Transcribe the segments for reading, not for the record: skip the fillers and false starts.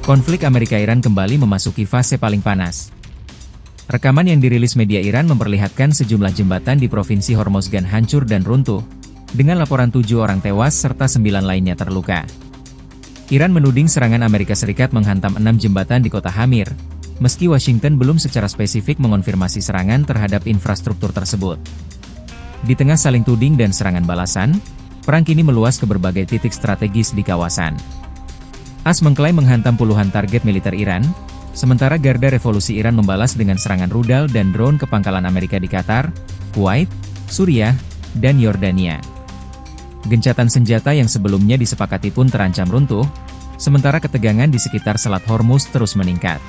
Konflik Amerika-Iran kembali memasuki fase paling panas. Rekaman yang dirilis media Iran memperlihatkan sejumlah jembatan di Provinsi Hormozgan hancur dan runtuh, dengan laporan 7 orang tewas serta 9 lainnya terluka. Iran menuding serangan Amerika Serikat menghantam 6 jembatan di kota Hamir, meski Washington belum secara spesifik mengonfirmasi serangan terhadap infrastruktur tersebut. Di tengah saling tuding dan serangan balasan, perang kini meluas ke berbagai titik strategis di kawasan. AS mengklaim menghantam puluhan target militer Iran, sementara Garda Revolusi Iran membalas dengan serangan rudal dan drone ke pangkalan Amerika di Qatar, Kuwait, Suriah, dan Yordania. Gencatan senjata yang sebelumnya disepakati pun terancam runtuh, sementara ketegangan di sekitar Selat Hormuz terus meningkat.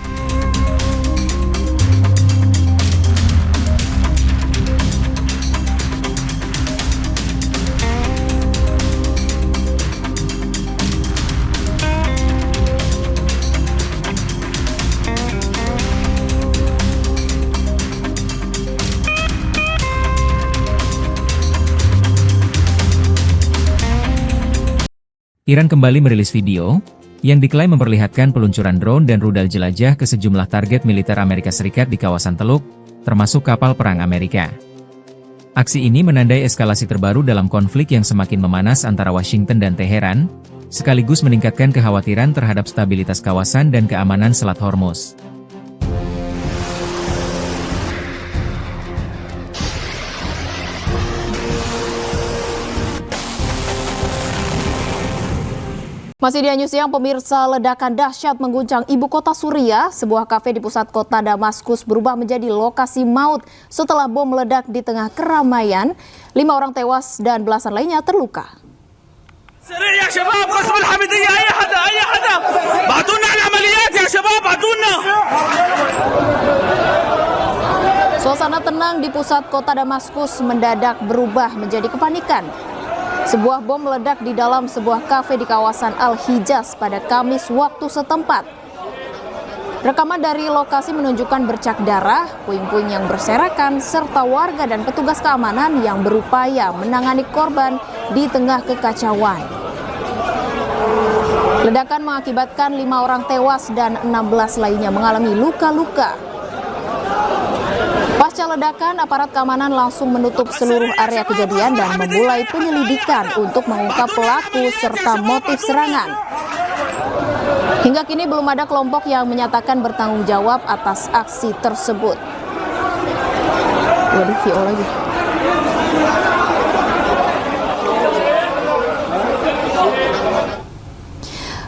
Iran kembali merilis video, yang diklaim memperlihatkan peluncuran drone dan rudal jelajah ke sejumlah target militer Amerika Serikat di kawasan Teluk, termasuk kapal perang Amerika. Aksi ini menandai eskalasi terbaru dalam konflik yang semakin memanas antara Washington dan Teheran, sekaligus meningkatkan kekhawatiran terhadap stabilitas kawasan dan keamanan Selat Hormuz. Masih di News Siang, pemirsa, ledakan dahsyat mengguncang ibu kota Suriah. Sebuah kafe di pusat kota Damaskus berubah menjadi lokasi maut setelah bom meledak di tengah keramaian. 5 orang tewas dan belasan lainnya terluka. Suasana tenang di pusat kota Damaskus mendadak berubah menjadi kepanikan. Sebuah bom meledak di dalam sebuah kafe di kawasan Al-Hijaz pada Kamis waktu setempat. Rekaman dari lokasi menunjukkan bercak darah, puing-puing yang berserakan, serta warga dan petugas keamanan yang berupaya menangani korban di tengah kekacauan. Ledakan mengakibatkan 5 orang tewas dan 16 lainnya mengalami luka-luka. Pasca ledakan, aparat keamanan langsung menutup seluruh area kejadian dan memulai penyelidikan untuk mengungkap pelaku serta motif serangan. Hingga kini belum ada kelompok yang menyatakan bertanggung jawab atas aksi tersebut. Waduh, VO lagi.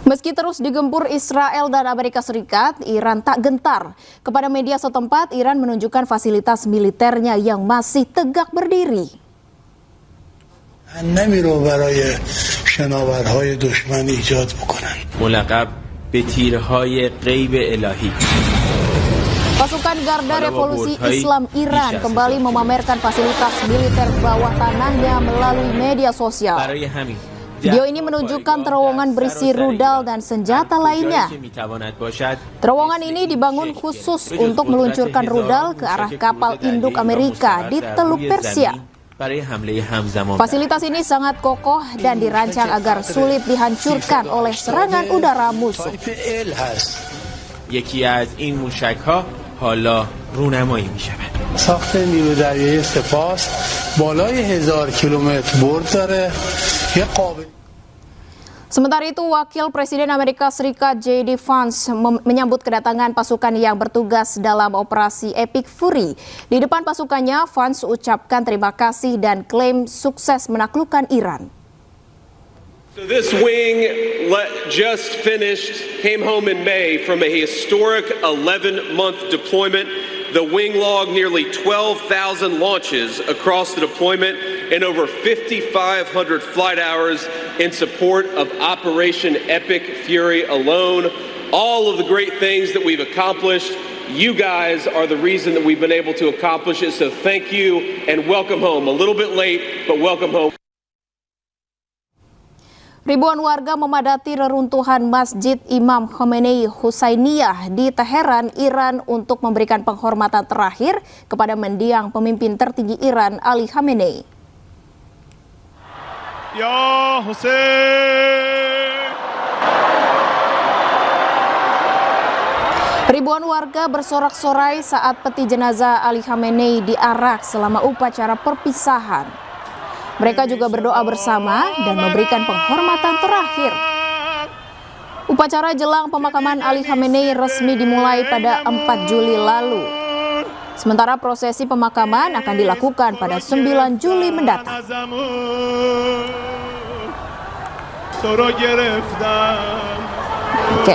Meski terus digempur Israel dan Amerika Serikat, Iran tak gentar. Kepada media setempat, Iran menunjukkan fasilitas militernya yang masih tegak berdiri. Pasukan Garda Revolusi Islam Iran kembali memamerkan fasilitas militer bawah tanahnya melalui media sosial. Video ini menunjukkan terowongan berisi rudal dan senjata lainnya. Terowongan ini dibangun khusus untuk meluncurkan rudal ke arah kapal induk Amerika di Teluk Persia. Fasilitas ini sangat kokoh dan dirancang agar sulit dihancurkan oleh serangan udara musuh. ساخت نیرو دریایی سپاس بالای 1000 کیلومتر برد داره. Sementara itu, Wakil Presiden Amerika Serikat J.D. Vance menyambut kedatangan pasukan yang bertugas dalam operasi Epic Fury. Di depan pasukannya, Vance ucapkan terima kasih dan klaim sukses menaklukkan Iran. So this wing just came home in May from a historic 11-month deployment. The wing logged nearly 12,000 launches across the deployment and over 5,500 flight hours in support of Operation Epic Fury alone. All of the great things that we've accomplished, you guys are the reason that we've been able to accomplish it. So thank you and welcome home. A little bit late, but welcome home. Ribuan warga memadati reruntuhan Masjid Imam Khomeini Husainiyah di Teheran, Iran untuk memberikan penghormatan terakhir kepada mendiang pemimpin tertinggi Iran, Ali Khamenei. Ya Hussein! Ribuan warga bersorak-sorai saat peti jenazah Ali Khamenei diarak selama upacara perpisahan. Mereka juga berdoa bersama dan memberikan penghormatan terakhir. Upacara jelang pemakaman Ali Khamenei resmi dimulai pada 4 Juli lalu. Sementara prosesi pemakaman akan dilakukan pada 9 Juli mendatang. Oke.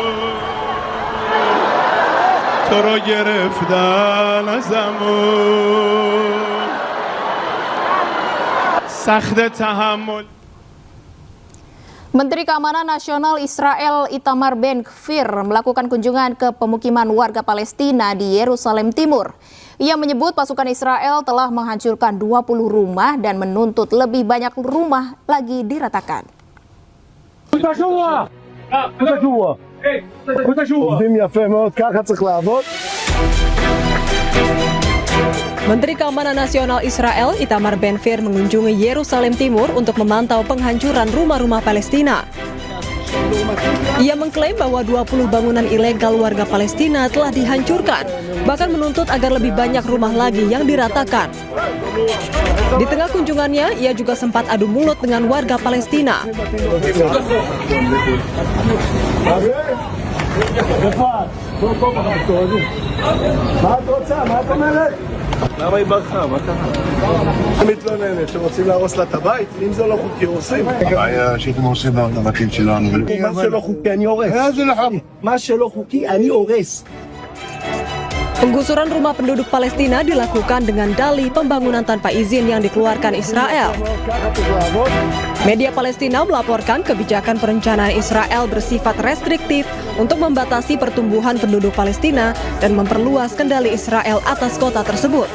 Menteri Keamanan Nasional Israel Itamar Ben-Gvir melakukan kunjungan ke pemukiman warga Palestina di Yerusalem Timur. Ia menyebut pasukan Israel telah menghancurkan 20 rumah dan menuntut lebih banyak rumah lagi diratakan. Menteri Keamanan Nasional Israel Itamar Ben-Gvir mengunjungi Yerusalem Timur untuk memantau penghancuran rumah-rumah Palestina. Ia mengklaim bahwa 20 bangunan ilegal warga Palestina telah dihancurkan, bahkan menuntut agar lebih banyak rumah lagi yang diratakan. Di tengah kunjungannya, ia juga sempat adu mulut dengan warga Palestina. למה היא ברחה? מה קרה? מתלוננת שרוצים להרוס לה את הבית? אם זה לא חוקי הורסים. הבעיה שאתם הורסים בבתים שלנו. מה שלא חוקי אני הורס. מה שלא חוקי אני הורס. Penggusuran rumah penduduk Palestina dilakukan dengan dalih pembangunan tanpa izin yang dikeluarkan Israel. Media Palestina melaporkan kebijakan perencanaan Israel bersifat restriktif untuk membatasi pertumbuhan penduduk Palestina dan memperluas kendali Israel atas kota tersebut.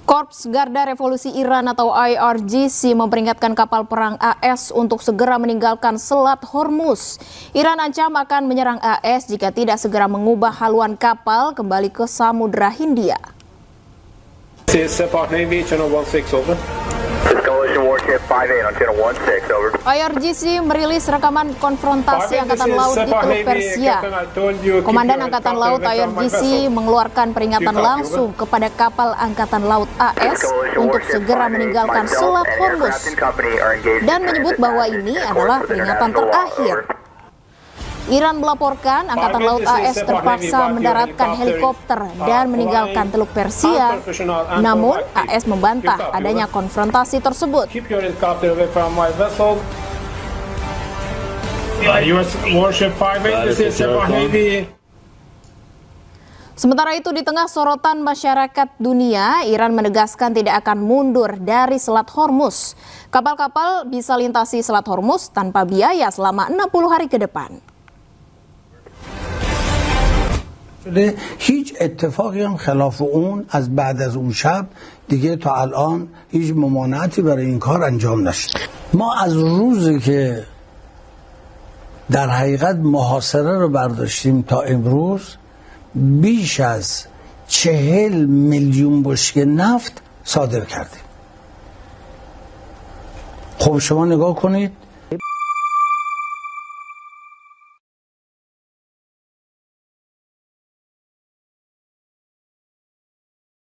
Korps Garda Revolusi Iran atau IRGC memperingatkan kapal perang AS untuk segera meninggalkan Selat Hormuz. Iran ancam akan menyerang AS jika tidak segera mengubah haluan kapal kembali ke Samudra Hindia. IRGC merilis rekaman konfrontasi Angkatan Laut di Teluk Persia. Komandan Angkatan Laut IRGC mengeluarkan peringatan langsung kepada kapal Angkatan Laut AS untuk segera meninggalkan Selat Hormuz dan menyebut bahwa ini adalah peringatan terakhir. Iran melaporkan Angkatan Laut AS terpaksa mendaratkan helikopter dan meninggalkan Teluk Persia. Namun, AS membantah adanya konfrontasi tersebut. Sementara itu, di tengah sorotan masyarakat dunia, Iran menegaskan tidak akan mundur dari Selat Hormuz. Kapal-kapal bisa lintasi Selat Hormuz tanpa biaya selama 60 hari ke depan. هیچ اتفاقی هم خلاف اون از بعد از اون شب دیگه تا الان هیچ ممانعتی برای این کار انجام نشد. ما از روزی که در حقیقت محاصره رو برداشتیم تا امروز بیش از 40 میلیون بشکه نفت صادر کردیم. خب شما نگاه کنید